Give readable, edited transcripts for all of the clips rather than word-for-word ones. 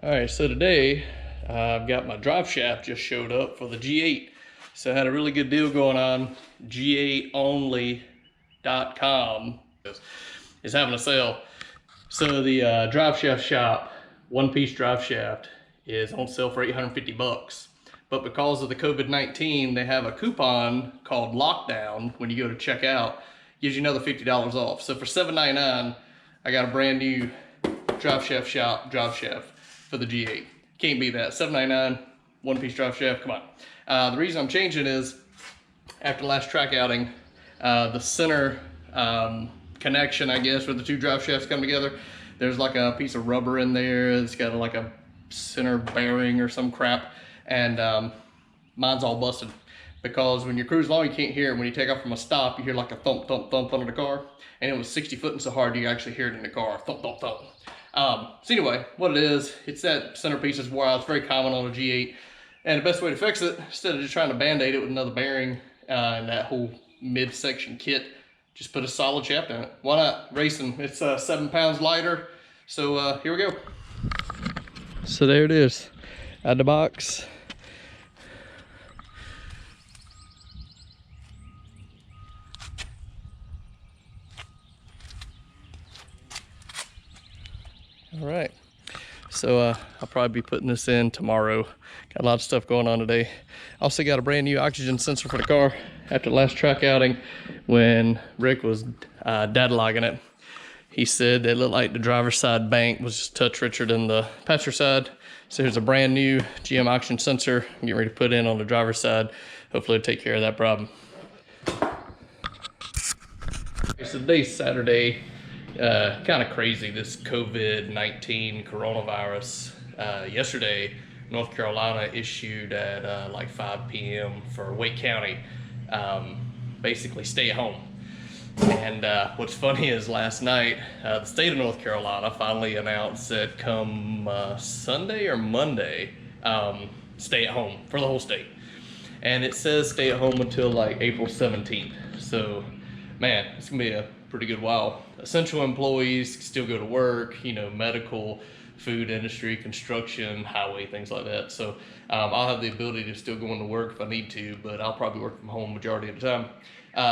All right, so today I've got my drive shaft just showed up for the G8. So I had a really good deal going on. G8only.com is having a sale. So the Driveshaft Shop one-piece drive shaft is on sale for 850 bucks. But because of the COVID-19, they have a coupon called Lockdown when you go to check out, gives you another $50 off. So for $7.99, I got a brand new Driveshaft Shop drive shaft for the G8. Can't beat that. $7.99, one-piece drive shaft, come on. The reason I'm changing is after the last track outing, the center connection, I guess, where the two drive shafts come together, there's like a piece of rubber in there. It's got like a center bearing or some crap, and mine's all busted because when you're cruising along, you can't hear it. When you take off from a stop, you hear like a thump, thump, thump under the car, and it was 60 foot and so hard you actually hear it in the car, thump, thump, thump. So anyway, what it is, it's that centerpiece is wore out. It's very common on a G8, and the best way to fix it, instead of just trying to band-aid it with another bearing and that whole midsection kit, just put a solid shaft in it. Why not? Racing. It's 7 pounds lighter. So here we go. So there it is, out of the box. All right, so I'll probably be putting this in tomorrow. Got a lot of stuff going on today. Also got a brand new oxygen sensor for the car after the last track outing when Rick was data-logging it. He said it looked like the driver's side bank was just a touch richer than the passenger side. So here's a brand new GM oxygen sensor I'm getting ready to put in on the driver's side. Hopefully it'll take care of that problem. Okay, so today's Saturday. Kind of crazy, this COVID-19 coronavirus. Yesterday, North Carolina issued at like 5 p.m. for Wake County, basically stay at home. And what's funny is last night, the state of North Carolina finally announced that come Sunday or Monday, stay at home for the whole state. And it says stay at home until like April 17th. So, man, it's gonna be a pretty good while. Essential employees can still go to work, you know, medical, food industry, construction, highway, things like that. So I'll have the ability to still go into work if I need to, but I'll probably work from home majority of the time.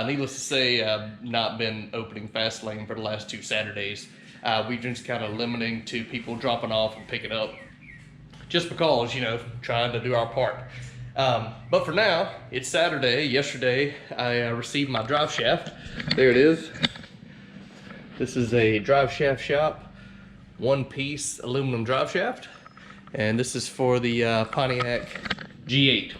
Needless to say, I've not been opening fast lane for the last 2 Saturdays. We've just kind of limiting to people dropping off and picking up just because, you know, trying to do our part. But for now, it's Saturday. Yesterday, I received my drive shaft. There it is. This is a Driveshaft Shop one-piece aluminum drive shaft, and this is for the Pontiac G8.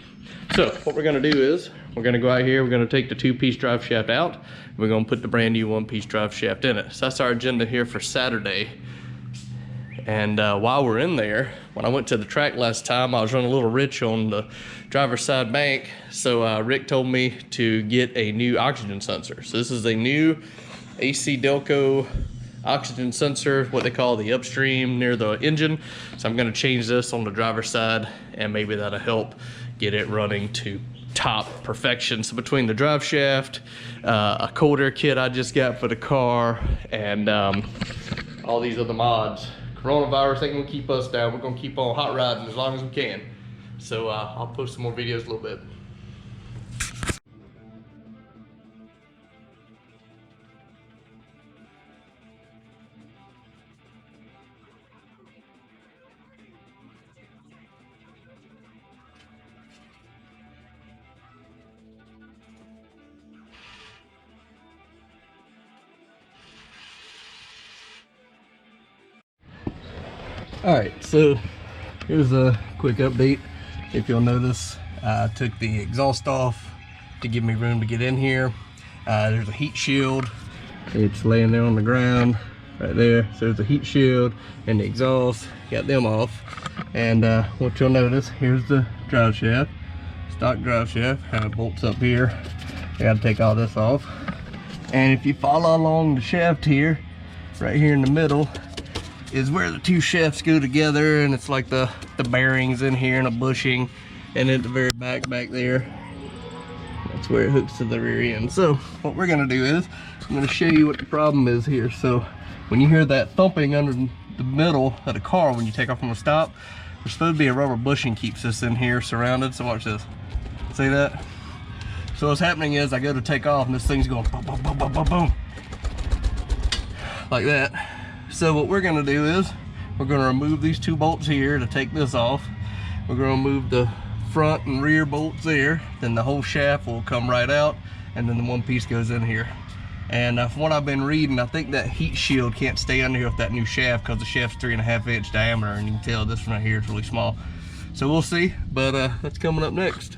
So what we're going to do is we're going to go out here, we're going to take the 2-piece drive shaft out, we're going to put the brand new 1-piece drive shaft in it. So that's our agenda here for Saturday. And while we're in there, when I went to the track last time, I was running a little rich on the driver's side bank, so Rick told me to get a new oxygen sensor. So this is a new AC Delco oxygen sensor, what they call the upstream near the engine. So I'm going to change this on the driver's side, and maybe that'll help get it running to top perfection. So between the drive shaft, a cold air kit I just got for the car, and all these other mods, coronavirus ain't gonna keep us down. We're gonna keep on hot riding as long as we can. So I'll post some more videos a little bit. All right, so here's a quick update. If you'll notice, I took the exhaust off to give me room to get in here. There's a heat shield. It's laying there on the ground right there. So there's a heat shield and the exhaust. Got them off. And what you'll notice, here's the drive shaft. Stock drive shaft, how it bolts up here. I gotta take all this off. And if you follow along the shaft here, right here in the middle, is where the two shafts go together, and it's like the bearings in here and a bushing, and at the very back there, that's where it hooks to the rear end. So what we're gonna do is I'm gonna show you what the problem is here. So when you hear that thumping under the middle of the car when you take off from the stop. There's supposed to be a rubber bushing keeps this in here surrounded. So watch this. See that? So what's happening is I go to take off and this thing's going boom, boom, boom, boom, boom, boom. Like that. So what we're gonna do is we're gonna remove these 2 bolts here to take this off. We're gonna remove the front and rear bolts there. Then the whole shaft will come right out, and then the one piece goes in here. And from what I've been reading, I think that heat shield can't stay under here with that new shaft because the shaft's 3.5 inch diameter, and you can tell this one right here is really small. So we'll see, but that's coming up next.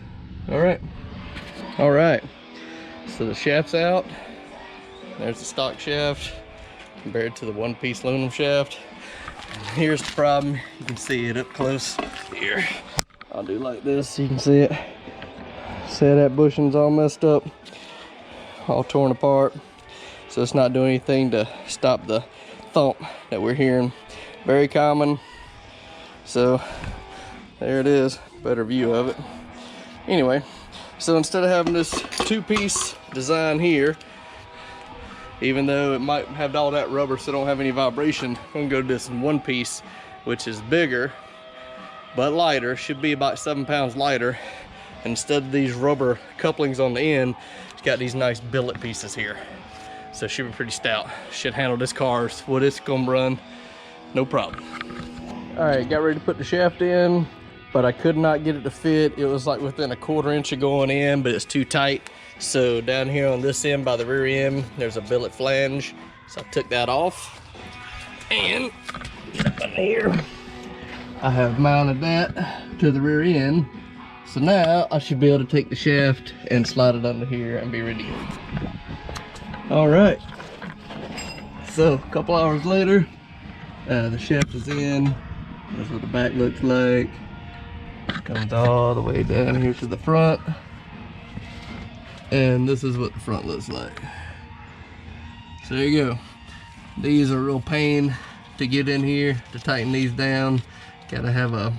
All right. So the shaft's out. There's the stock shaft compared to the one-piece aluminum shaft. And here's the problem. You can see it up close here. I'll do like this so you can see it. See that bushing's all messed up, all torn apart. So it's not doing anything to stop the thump that we're hearing. Very common. So there it is, better view of it. Anyway, so instead of having this 2-piece design here, even though it might have all that rubber so it don't have any vibration, I'm gonna go to this in 1 piece, which is bigger but lighter, should be about 7 pounds lighter. Instead of these rubber couplings on the end, it's got these nice billet pieces here. So it should be pretty stout. Should handle this car what it's gonna run, no problem. All right, got ready to put the shaft in, but I could not get it to fit. It was like within a 1/4 inch of going in, but it's too tight. So down here on this end by the rear end, there's a billet flange. So I took that off, and up in here, I have mounted that to the rear end. So now I should be able to take the shaft and slide it under here and be ready to go. All right. So a couple hours later, the shaft is in. That's what the back looks like. Comes all the way down here to the front. And this is what the front looks like. So there you go. These are a real pain to get in here, to tighten these down. Gotta have a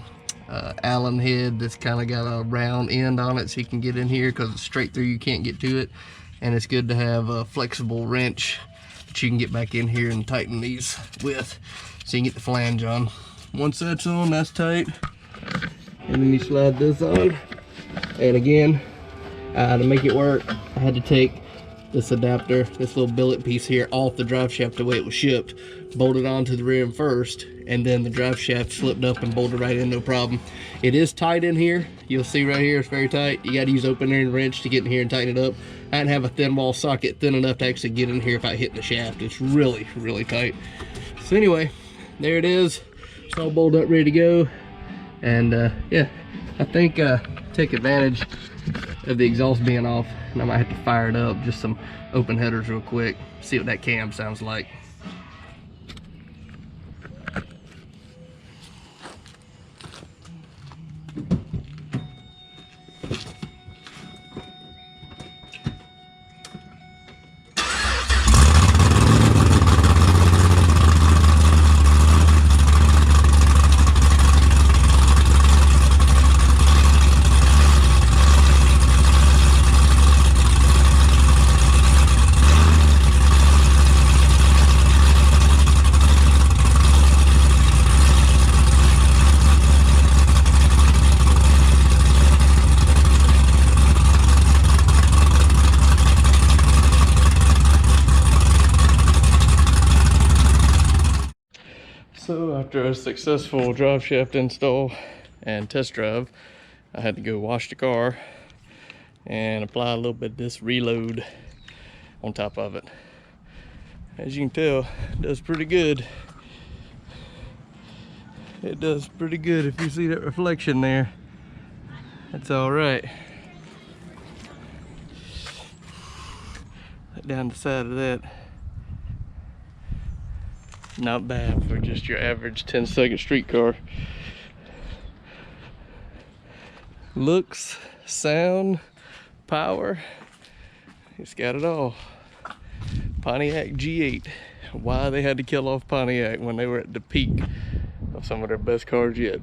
Allen head that's kind of got a round end on it so you can get in here, because it's straight through, you can't get to it. And it's good to have a flexible wrench that you can get back in here and tighten these with, so you can get the flange on. Once that's on, that's tight. And then you slide this on. And again, to make it work, I had to take this adapter, this little billet piece here, off the drive shaft the way it was shipped, bolted onto the rear end first, and then the drive shaft slipped up and bolted right in, no problem. It is tight in here. You'll see right here, it's very tight. You got to use open end wrench to get in here and tighten it up. I didn't have a thin wall socket thin enough to actually get in here without hitting the shaft. It's really, really tight. So anyway, there it is. It's all bolted up, ready to go. And yeah, I think take advantage of the exhaust being off, and I might have to fire it up, just some open headers real quick, see what that cam sounds like. So after a successful drive shaft install and test drive, I had to go wash the car and apply a little bit of this reload on top of it. As you can tell, it does pretty good. It does pretty good. If you see that reflection there, that's all right. Down the side of that. Not bad for just your average 10-second street car. Looks, sound, power, it's got it all. Pontiac G8. Why they had to kill off Pontiac when they were at the peak of some of their best cars yet.